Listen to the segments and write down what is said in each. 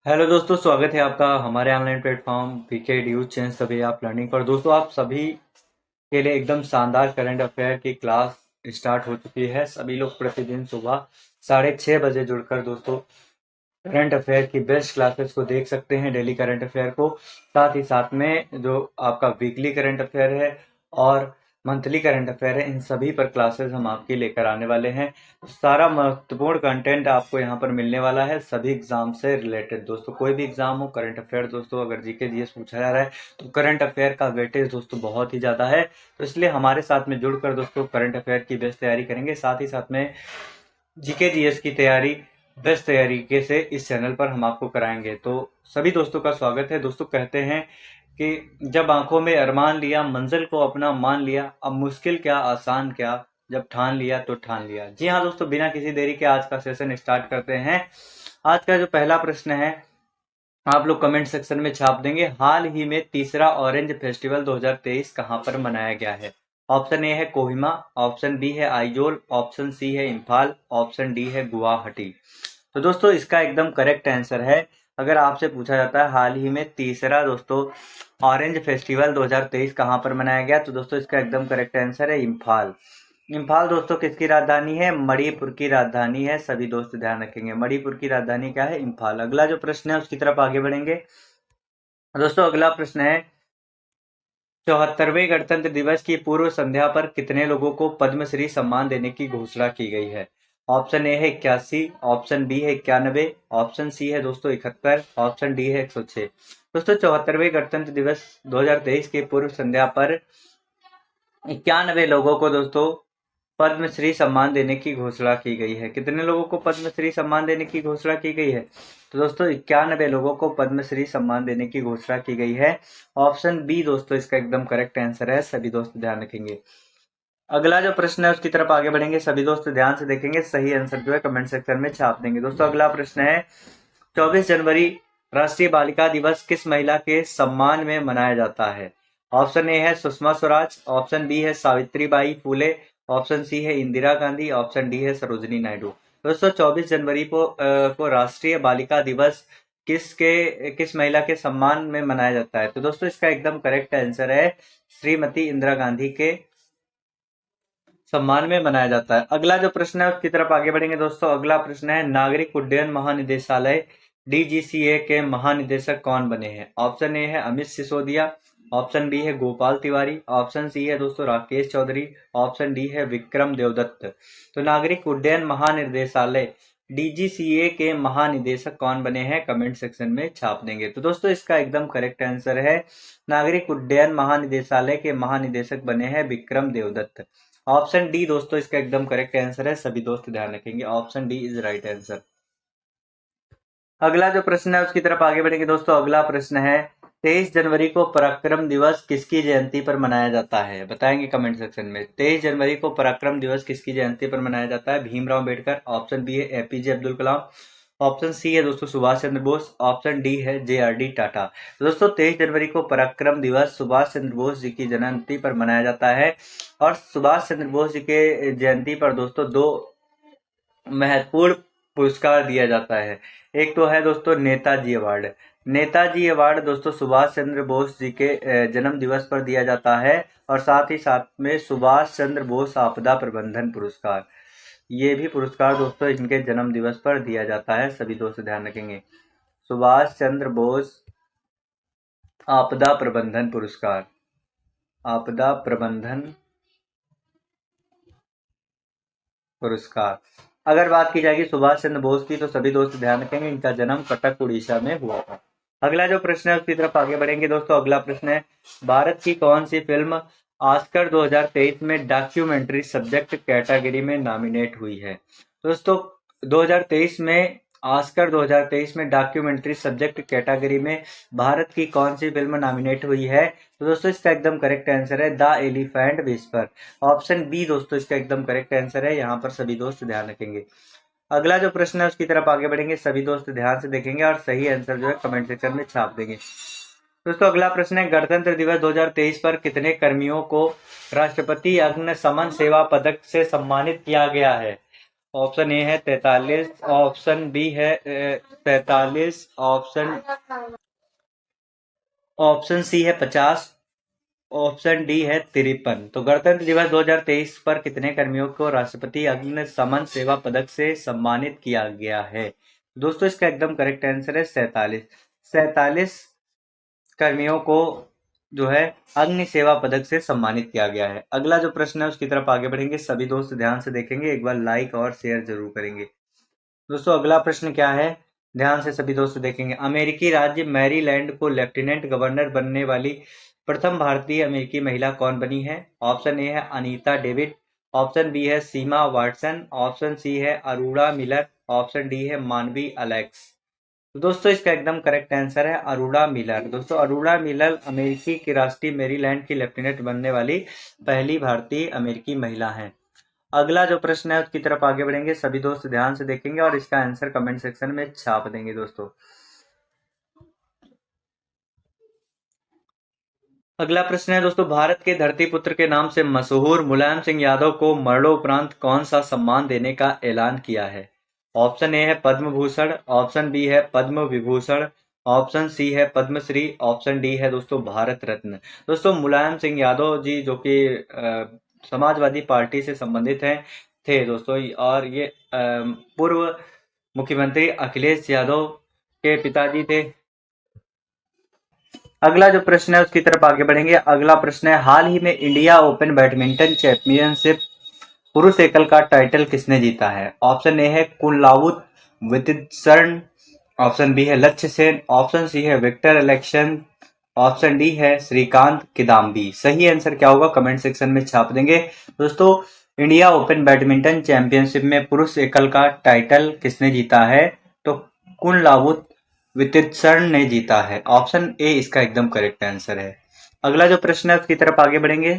Hello दोस्तों, स्वागत है आपका हमारे ऑनलाइन प्लेटफॉर्म पीके ड्यूज चेंज सभी आप लर्निंग पर। दोस्तों, आप सभी के लिए एकदम शानदार करंट अफेयर की क्लास स्टार्ट हो चुकी है। सभी लोग प्रतिदिन सुबह 6:30 बजे जुड़कर दोस्तों करंट अफेयर की बेस्ट क्लासेस को देख सकते हैं, डेली करंट अफेयर को। साथ ही साथ में जो आपका वीकली करंट अफेयर है और मंथली करंट अफेयर है, इन सभी पर क्लासेस हम आपके लेकर आने वाले हैं। सारा महत्वपूर्ण कंटेंट आपको यहाँ पर मिलने वाला है, सभी एग्जाम से रिलेटेड। दोस्तों, कोई भी एग्जाम हो, करंट अफेयर दोस्तों अगर जीके जीएस पूछा जा रहा है तो करंट अफेयर का वेटेज दोस्तों बहुत ही ज़्यादा है। तो इसलिए हमारे साथ में जुड़कर दोस्तों करंट अफेयर की बेस्ट तैयारी करेंगे। साथ ही साथ में जीके जीएस की तैयारी बेस्ट तरीके से इस चैनल पर हम आपको कराएंगे। तो सभी दोस्तों का स्वागत है। दोस्तों, कहते हैं कि जब आंखों में अरमान लिया, मंजिल को अपना मान लिया, अब मुश्किल क्या आसान क्या, जब ठान लिया तो ठान लिया। जी हाँ दोस्तों, बिना किसी देरी के आज का सेशन स्टार्ट करते हैं। आज का जो पहला प्रश्न है, आप लोग कमेंट सेक्शन में छाप देंगे। हाल ही में तीसरा ऑरेंज फेस्टिवल 2023 कहां पर मनाया गया है? ऑप्शन ए है कोहिमा, ऑप्शन बी है आइजोल, ऑप्शन सी है इम्फाल, ऑप्शन डी है गुवाहाटी। तो दोस्तों, इसका एकदम करेक्ट आंसर है, अगर आपसे पूछा जाता है हाल ही में तीसरा दोस्तों ऑरेंज फेस्टिवल 2023 कहां पर मनाया गया, तो दोस्तों इसका एकदम करेक्ट आंसर है इम्फाल। इम्फाल दोस्तों किसकी राजधानी है? मणिपुर की राजधानी है। सभी दोस्त ध्यान रखेंगे, मणिपुर की राजधानी क्या है? इम्फाल। अगला जो प्रश्न है उसकी तरफ आगे बढ़ेंगे। दोस्तों, अगला प्रश्न है, 74वें गणतंत्र दिवस की पूर्व संध्या पर कितने लोगों को पद्मश्री सम्मान देने की घोषणा की गई है? ऑप्शन ए है 81, ऑप्शन बी है 91, ऑप्शन सी है दोस्तों 71, ऑप्शन डी है 106। दोस्तों, 74वें गणतंत्र दिवस 2023 की पूर्व संध्या पर 91 लोगों को दोस्तों पद्मश्री सम्मान देने की घोषणा की गई है। कितने लोगों को पद्मश्री सम्मान देने की घोषणा की गई है? तो दोस्तों 91 लोगों को पद्मश्री सम्मान देने की घोषणा की गई है। ऑप्शन बी दोस्तों इसका एकदम करेक्ट आंसर है। सभी दोस्त ध्यान रखेंगे। अगला जो प्रश्न है उसकी तरफ आगे बढ़ेंगे। सभी दोस्त ध्यान से देखेंगे, सही आंसर जो है कमेंट सेक्शन में छाप देंगे। दोस्तों, अगला प्रश्न है, 24 जनवरी राष्ट्रीय बालिका दिवस किस महिला के सम्मान में मनाया जाता है? ऑप्शन ए है सुषमा स्वराज, ऑप्शन बी है सावित्री बाई फूले, ऑप्शन सी है इंदिरा गांधी, ऑप्शन डी है सरोजिनी नायडू। दोस्तों, 24 जनवरी को राष्ट्रीय बालिका दिवस किस महिला के सम्मान में मनाया जाता है? तो दोस्तों इसका एकदम करेक्ट आंसर है श्रीमती इंदिरा गांधी के सम्मान में मनाया जाता है। अगला जो प्रश्न है उसकी तरफ आगे बढ़ेंगे। दोस्तों, अगला प्रश्न है, नागरिक उड्डयन महानिदेशालय डीजीसीए के महानिदेशक कौन बने हैं? ऑप्शन ए है अमित सिसोदिया, ऑप्शन बी है गोपाल तिवारी, ऑप्शन सी है दोस्तों राकेश चौधरी, ऑप्शन डी है विक्रम देवदत्त। तो नागरिक उड्डयन महानिदेशालय डीजीसीए के महानिदेशक कौन बने हैं? कमेंट सेक्शन में छाप देंगे। तो दोस्तों इसका एकदम करेक्ट आंसर है, नागरिक उड्डयन महानिदेशालय के महानिदेशक बने हैं विक्रम देवदत्त। ऑप्शन डी दोस्तों इसका एकदम करेक्ट आंसर है। सभी दोस्त ध्यान रखेंगे, option D is right answer. अगला जो प्रश्न है उसकी तरफ आगे बढ़ेंगे। दोस्तों, अगला प्रश्न है, 23 जनवरी को पराक्रम दिवस किसकी जयंती पर मनाया जाता है? बताएंगे कमेंट सेक्शन में। 23 जनवरी को पराक्रम दिवस किसकी जयंती पर मनाया जाता है? भीमराव अम्बेडकर, ऑप्शन बी है APJ Abdul Kalam, option C है दोस्तों सुभाष चंद्र बोस, ऑप्शन डी है जेआरडी टाटा। तो दोस्तों 23 जनवरी को पराक्रम दिवस सुभाष चंद्र बोस जी की जयंती पर मनाया जाता है। और सुभाष चंद्र बोस जी के जयंती पर दोस्तों दो महत्वपूर्ण पुरस्कार दिया जाता है। एक तो है दोस्तों नेताजी अवार्ड। नेताजी अवार्ड दोस्तों सुभाष चंद्र बोस जी के जन्म दिवस पर दिया जाता है। और साथ ही साथ में सुभाष चंद्र बोस आपदा प्रबंधन पुरस्कार, ये भी पुरस्कार दोस्तों इनके जन्म दिवस पर दिया जाता है। सभी दोस्त ध्यान रखेंगे, सुभाष चंद्र बोस आपदा प्रबंधन पुरस्कार, आपदा प्रबंधन पुरस्कार। अगर बात की जाएगी सुभाष चंद्र बोस की, तो सभी दोस्त ध्यान रखेंगे इनका जन्म कटक उड़ीसा में हुआ था। अगला जो प्रश्न है उसकी तरफ आगे बढ़ेंगे। दोस्तों, अगला प्रश्न है, भारत की कौन सी फिल्म ऑस्कर 2023 में डॉक्यूमेंट्री सब्जेक्ट कैटेगरी में नॉमिनेट हुई है? दोस्तों 2023 में ऑस्कर 2023 में डॉक्यूमेंट्री सब्जेक्ट कैटेगरी में भारत की कौन सी फिल्म नॉमिनेट हुई है? तो दोस्तों इसका एकदम करेक्ट आंसर है the elephant whisper. Option B दोस्तों इसका एकदम करेक्ट आंसर है। यहाँ पर सभी दोस्त ध्यान रखेंगे। अगला जो प्रश्न है उसकी तरफ आगे बढ़ेंगे। सभी दोस्त ध्यान से देखेंगे और सही आंसर जो है कमेंट सेक्शन में छाप देंगे। दोस्तों, अगला प्रश्न है, गणतंत्र दिवस 2023 पर कितने कर्मियों को राष्ट्रपति अग्निशमन सेवा पदक से सम्मानित किया गया है? ऑप्शन ए है 43, ऑप्शन बी है 43, ऑप्शन सी है 50, ऑप्शन डी है 53। तो गणतंत्र दिवस 2023 पर कितने कर्मियों को राष्ट्रपति अग्निशमन सेवा पदक से सम्मानित किया गया है? दोस्तों इसका एकदम करेक्ट आंसर है 47। 47 कर्मियों को जो है अग्नि सेवा पदक से सम्मानित किया गया है। अगला जो प्रश्न है उसकी तरफ आगे बढ़ेंगे। सभी दोस्त ध्यान से देखेंगे, एक बार लाइक और शेयर जरूर करेंगे। दोस्तों अगला प्रश्न क्या है, ध्यान से सभी दोस्त देखेंगे। अमेरिकी राज्य मैरीलैंड को लेफ्टिनेंट गवर्नर बनने वाली प्रथम भारतीय अमेरिकी महिला कौन बनी है? ऑप्शन ए है अनीता डेविड, ऑप्शन बी है सीमा वाटसन, ऑप्शन सी है अरोड़ा मिलर, ऑप्शन डी है मानवी अलेक्स। तो दोस्तों इसका एकदम करेक्ट आंसर है अरोड़ा मिलर। दोस्तों अरोड़ा मिलर अमेरिकी की राष्ट्रीय मैरीलैंड की लेफ्टिनेंट बनने वाली पहली भारतीय अमेरिकी महिला है। अगला जो प्रश्न है उसकी तरफ आगे बढ़ेंगे। सभी दोस्त ध्यान से देखेंगे और इसका आंसर कमेंट सेक्शन में छाप देंगे। दोस्तों अगला प्रश्न है दोस्तों, भारत के धरती पुत्र के नाम से मशहूर मुलायम सिंह यादव को मरणोपरांत कौन सा सम्मान देने का ऐलान किया है? ऑप्शन ए है पद्म भूषण, ऑप्शन बी है पद्म विभूषण, ऑप्शन सी है पद्मश्री, ऑप्शन डी है दोस्तों भारत रत्न। दोस्तों मुलायम सिंह यादव जी जो कि समाजवादी पार्टी से संबंधित हैं थे दोस्तों, और ये पूर्व मुख्यमंत्री अखिलेश यादव के पिताजी थे। अगला जो प्रश्न है उसकी तरफ आगे बढ़ेंगे। अगला प्रश्न है, हाल ही में इंडिया ओपन बैडमिंटन चैंपियनशिप पुरुष एकल का टाइटल किसने जीता है? ऑप्शन ए है कुनलावुत वितितसरण, ऑप्शन बी है लक्ष्य सेन, ऑप्शन सी है विक्टर इलेक्शन, ऑप्शन डी है श्रीकांत किदाम्बी। सही आंसर क्या होगा कमेंट सेक्शन में छाप देंगे। दोस्तों इंडिया ओपन बैडमिंटन चैंपियनशिप में पुरुष एकल का टाइटल किसने जीता है? तो कुनलावुत वितितसरण ने जीता है। ऑप्शन ए इसका एकदम करेक्ट आंसर है। अगला जो प्रश्न है उसकी तरफ आगे बढ़ेंगे।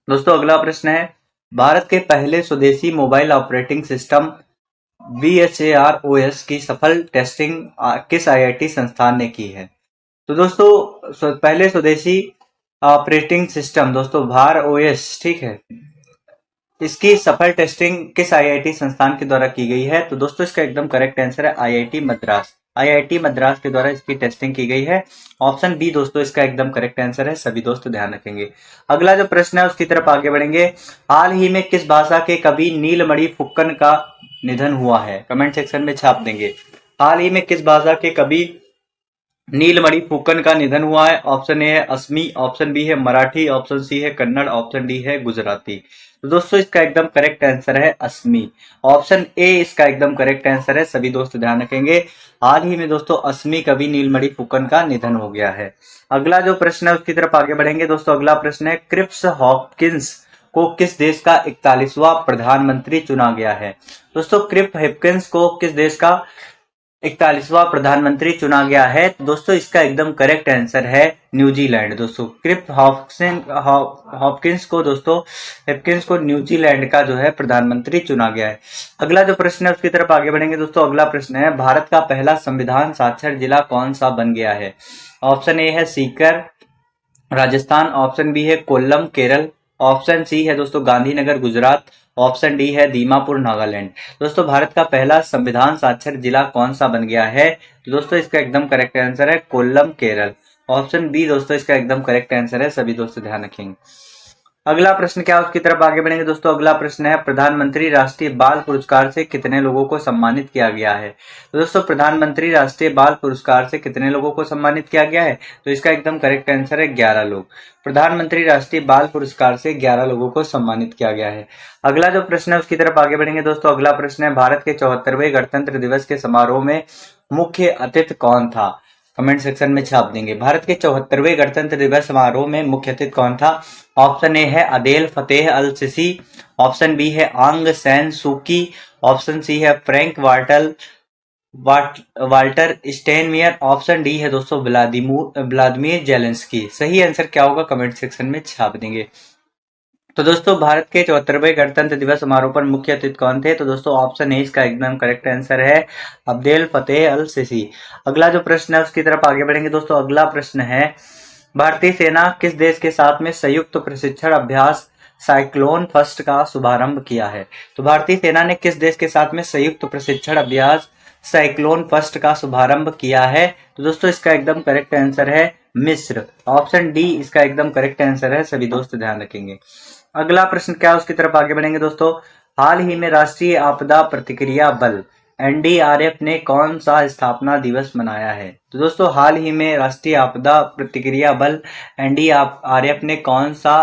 दोस्तों अगला प्रश्न है, भारत के पहले स्वदेशी मोबाइल ऑपरेटिंग सिस्टम VHAROS की सफल टेस्टिंग किस IIT संस्थान ने की है? तो दोस्तों पहले स्वदेशी ऑपरेटिंग सिस्टम दोस्तों भार OS, ठीक है, इसकी सफल टेस्टिंग किस IIT संस्थान के द्वारा की गई है? तो दोस्तों इसका एकदम करेक्ट आंसर है IIT मद्रास। IIT मद्रास के द्वारा इसकी टेस्टिंग की गई है। ऑप्शन बी दोस्तों इसका एकदम करेक्ट आंसर है। सभी दोस्त ध्यान रखेंगे। अगला जो प्रश्न है उसकी तरफ आगे बढ़ेंगे। हाल ही में किस भाषा के कवि नीलमणि फुक्कन का निधन हुआ है? कमेंट सेक्शन में छाप देंगे। हाल ही में किस भाषा के कवि नीलमणि फुक्कन का निधन हुआ है? ऑप्शन ए है असमी, ऑप्शन बी है मराठी, ऑप्शन सी है कन्नड़, ऑप्शन डी है गुजराती। तो दोस्तों इसका एकदम करेक्ट आंसर है असमी। ऑप्शन ए इसका एकदम करेक्ट आंसर है। सभी दोस्त ध्यान रखेंगे। हाल ही में दोस्तों असमी कवि नीलमणि फुक्कन का निधन हो गया है। अगला जो प्रश्न है उसकी तरफ आगे बढ़ेंगे। दोस्तों अगला प्रश्न है, क्रिप्स हॉपकिंस को किस देश का 41वां प्रधानमंत्री चुना गया है? दोस्तों क्रिप हॉपकिंस को किस देश का 41वां प्रधानमंत्री चुना गया है? तो दोस्तों इसका एकदम करेक्ट आंसर है न्यूजीलैंड। दोस्तों क्रिप हॉपकिंस को न्यूजीलैंड का जो है प्रधानमंत्री चुना गया है। अगला जो प्रश्न है उसकी तरफ आगे बढ़ेंगे। दोस्तों अगला प्रश्न है, भारत का पहला संविधान साक्षर जिला कौन सा बन गया है? ऑप्शन ए है सीकर राजस्थान, ऑप्शन बी है कोल्लम केरल, ऑप्शन सी है दोस्तों गांधीनगर गुजरात, ऑप्शन डी है दीमापुर नागालैंड। दोस्तों भारत का पहला संविधान साक्षर जिला कौन सा बन गया है? तो दोस्तों इसका एकदम करेक्ट आंसर है कोल्लम केरल। ऑप्शन बी दोस्तों इसका एकदम करेक्ट आंसर है। सभी दोस्तों ध्यान रखेंगे। अगला प्रश्न क्या उसकी तरफ आगे बढ़ेंगे। दोस्तों अगला प्रश्न है, प्रधानमंत्री राष्ट्रीय बाल पुरस्कार से कितने लोगों को सम्मानित किया गया है? तो दोस्तों प्रधानमंत्री राष्ट्रीय बाल पुरस्कार से कितने लोगों को सम्मानित किया गया है? तो इसका एकदम करेक्ट आंसर है 11 लोग। प्रधानमंत्री राष्ट्रीय बाल पुरस्कार से 11 लोगों को सम्मानित किया गया है। अगला जो प्रश्न है उसकी तरफ आगे बढ़ेंगे। दोस्तों अगला प्रश्न है, भारत के 74वें गणतंत्र दिवस के समारोह में मुख्य अतिथि कौन था? कमेंट सेक्शन में छाप देंगे। भारत के 74वें गणतंत्र दिवस समारोह में मुख्य अतिथि कौन था? ऑप्शन ए है अदेल फतेह अल सिसी, ऑप्शन बी है आंग सैन सूकी, ऑप्शन सी है फ्रैंक वाल्टर स्टेनमियर, ऑप्शन डी है दोस्तों व्लादिमीर जेलेंस्की। सही आंसर क्या होगा कमेंट सेक्शन में छाप देंगे। तो दोस्तों भारत के 74वें गणतंत्र दिवस समारोह पर मुख्य अतिथि कौन थे? तो दोस्तों ऑप्शन ए इसका एकदम करेक्ट आंसर है अब्देल फतेह अल सिसी। अगला जो प्रश्न है उसकी तरफ आगे बढ़ेंगे। दोस्तों अगला प्रश्न है, भारतीय सेना किस देश के साथ में संयुक्त प्रशिक्षण अभ्यास साइक्लोन फर्स्ट का शुभारंभ किया है? तो भारतीय सेना ने किस देश के साथ में संयुक्त प्रशिक्षण अभ्यास साइक्लोन फर्स्ट का शुभारंभ किया है? तो दोस्तों इसका एकदम करेक्ट आंसर है मिस्र। ऑप्शन डी इसका एकदम करेक्ट आंसर है, सभी दोस्त ध्यान रखेंगे। अगला प्रश्न क्या है उसकी तरफ आगे बढ़ेंगे दोस्तों। हाल ही में राष्ट्रीय आपदा प्रतिक्रिया बल एनडीआरएफ ने कौन सा स्थापना दिवस मनाया है? तो दोस्तों हाल ही में राष्ट्रीय आपदा प्रतिक्रिया बल एनडीआरएफ ने कौन सा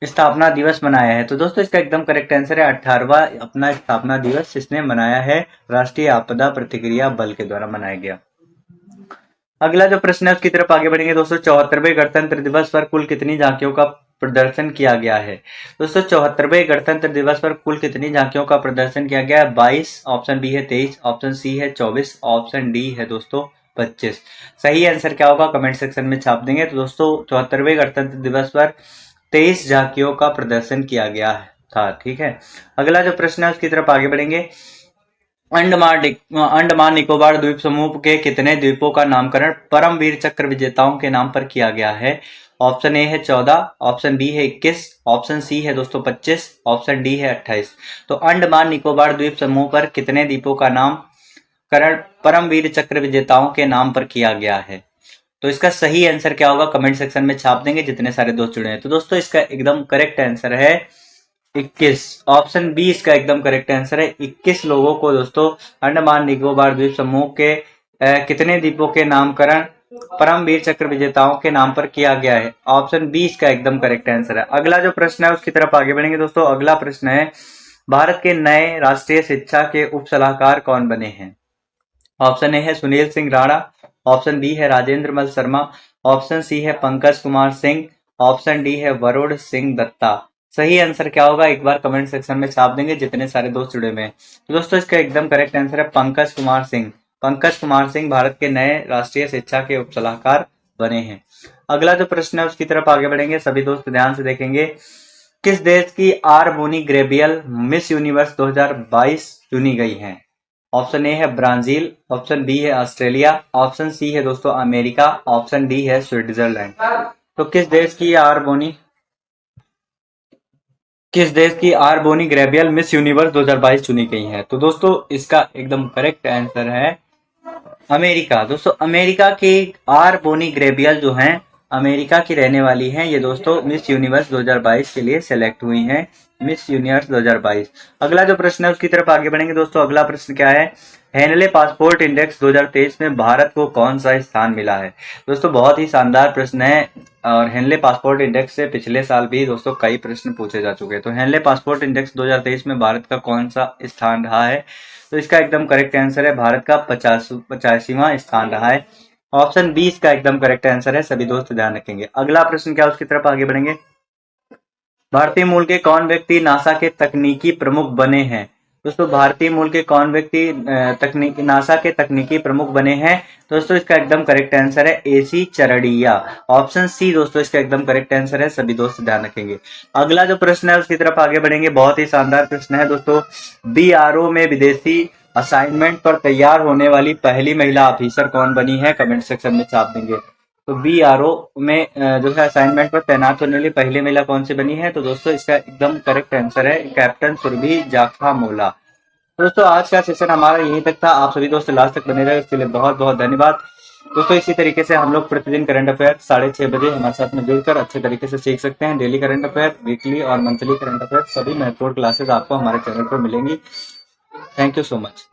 स्थापना दिवस मनाया है? तो दोस्तों इसका एकदम करेक्ट आंसर है 18वां अपना स्थापना दिवस इसने मनाया है, राष्ट्रीय आपदा प्रतिक्रिया बल के द्वारा मनाया गया। अगला जो प्रश्न है उसकी तरफ आगे बढ़ेंगे दोस्तों। 74वें गणतंत्र दिवस पर कुल कितनी झांकियों का प्रदर्शन किया गया है? दोस्तों 74वें गणतंत्र दिवस पर कुल कितनी झांकियों का प्रदर्शन किया गया है? 22, ऑप्शन बी है 23, ऑप्शन सी है 24, ऑप्शन डी है दोस्तों 25। सही आंसर क्या होगा कमेंट सेक्शन में छाप देंगे। तो दोस्तों 74वें गणतंत्र दिवस पर 23 झांकियों का प्रदर्शन किया गया था। ठीक है, अगला जो प्रश्न है उसकी तरफ आगे बढ़ेंगे। अंडमान निकोबार द्वीप समूह के कितने द्वीपों का नामकरण परमवीर चक्र विजेताओं के नाम पर किया गया है? ऑप्शन ए है 14, ऑप्शन बी है 21, ऑप्शन सी है दोस्तों 25, ऑप्शन डी है 28। तो अंडमान निकोबार द्वीप समूह पर कितने द्वीपों का नामकरण परमवीर चक्र विजेताओं के नाम पर किया गया है? तो इसका सही आंसर क्या होगा कमेंट सेक्शन में छाप देंगे जितने सारे दोस्त जुड़े हैं। तो दोस्तों इसका एकदम करेक्ट आंसर है 21, ऑप्शन बी इसका एकदम करेक्ट आंसर है। 21 लोगों को दोस्तों अंडमान निकोबार द्वीप समूह के कितने द्वीपों के नामकरण परमवीर चक्र विजेताओं के नाम पर किया गया है? ऑप्शन बी इसका एकदम करेक्ट आंसर है। अगला जो प्रश्न है उसकी तरफ आगे बढ़ेंगे दोस्तों। अगला प्रश्न है भारत के नए राष्ट्रीय शिक्षा के उप सलाहकार कौन बने हैं? ऑप्शन ए है सुनील सिंह राणा, ऑप्शन बी है राजेंद्र मल शर्मा, ऑप्शन सी है पंकज कुमार सिंह, ऑप्शन डी है वरुण सिंह दत्ता। सही आंसर क्या होगा एक बार कमेंट सेक्शन में छाप देंगे जितने सारे दोस्त जुड़े हुए हैं। तो दोस्तों इसका एकदम करेक्ट आंसर है पंकज कुमार सिंह। पंकज कुमार सिंह भारत के नए राष्ट्रीय शिक्षा के उप सलाहकार बने हैं। अगला जो प्रश्न है उसकी तरफ आगे बढ़ेंगे, सभी दोस्त ध्यान से देखेंगे। किस देश की R Bonney Gabriel Miss Universe 2022 चुनी गई है? ऑप्शन ए है ब्राजील, ऑप्शन बी है ऑस्ट्रेलिया, ऑप्शन सी है दोस्तों अमेरिका, ऑप्शन डी है स्विट्जरलैंड। तो किस देश की R Bonney Gabriel Miss Universe 2022 चुनी गई है? तो दोस्तों इसका एकदम करेक्ट आंसर है अमेरिका। दोस्तों अमेरिका की आर बोनी ग्रेबियल जो हैं अमेरिका की रहने वाली हैं, ये दोस्तों मिस यूनिवर्स 2022 के लिए सेलेक्ट हुई हैं, मिस यूनिवर्स 2022। अगला जो प्रश्न है उसकी तरफ आगे बढ़ेंगे दोस्तों। अगला प्रश्न क्या है? हेनले पासपोर्ट इंडेक्स 2023 में भारत को कौन सा स्थान मिला है? दोस्तों बहुत ही शानदार प्रश्न है और हेनले पासपोर्ट इंडेक्स से पिछले साल भी दोस्तों कई प्रश्न पूछे जा चुके हैं। तो हेनले पासपोर्ट इंडेक्स 2023 में भारत का कौन सा स्थान रहा है? तो इसका एकदम करेक्ट आंसर है भारत का 85वां स्थान रहा है। ऑप्शन बी इसका एकदम करेक्ट आंसर है, सभी दोस्त ध्यान रखेंगे। अगला प्रश्न क्या उसकी तरफ आगे बढ़ेंगे। भारतीय मूल के कौन व्यक्ति नासा के तकनीकी प्रमुख बने हैं? दोस्तों भारतीय मूल के कौन व्यक्ति नासा के तकनीकी प्रमुख बने हैं? दोस्तों इसका एकदम करेक्ट आंसर है एसी चरड़िया। ऑप्शन सी दोस्तों इसका एकदम करेक्ट आंसर है, सभी दोस्त ध्यान रखेंगे। अगला जो प्रश्न है उसकी तरफ आगे बढ़ेंगे, बहुत ही शानदार प्रश्न है दोस्तों। बीआरओ में विदेशी असाइनमेंट पर तैयार होने वाली पहली महिला ऑफिसर कौन बनी है? कमेंट सेक्शन में छाप देंगे। तो बीआरओ में जो है असाइनमेंट पर तैनात होने वाली पहली महिला कौन सी बनी है? तो दोस्तों इसका एकदम करेक्ट आंसर है कैप्टन सुरभि जाखा-मोला। दोस्तों आज का सेशन हमारा यहीं तक था। आप सभी दोस्त लास्ट तक बने रहे इसके लिए बहुत बहुत धन्यवाद। दोस्तों इसी तरीके से हम लोग प्रतिदिन करंट अफेयर 6:30 बजे हमारे साथ में जुड़कर अच्छे तरीके से सीख सकते हैं। डेली करंट अफेयर, वीकली और मंथली करंट अफेयर सभी महत्वपूर्ण क्लासेस आपको हमारे चैनल पर मिलेंगी। Thank you so much.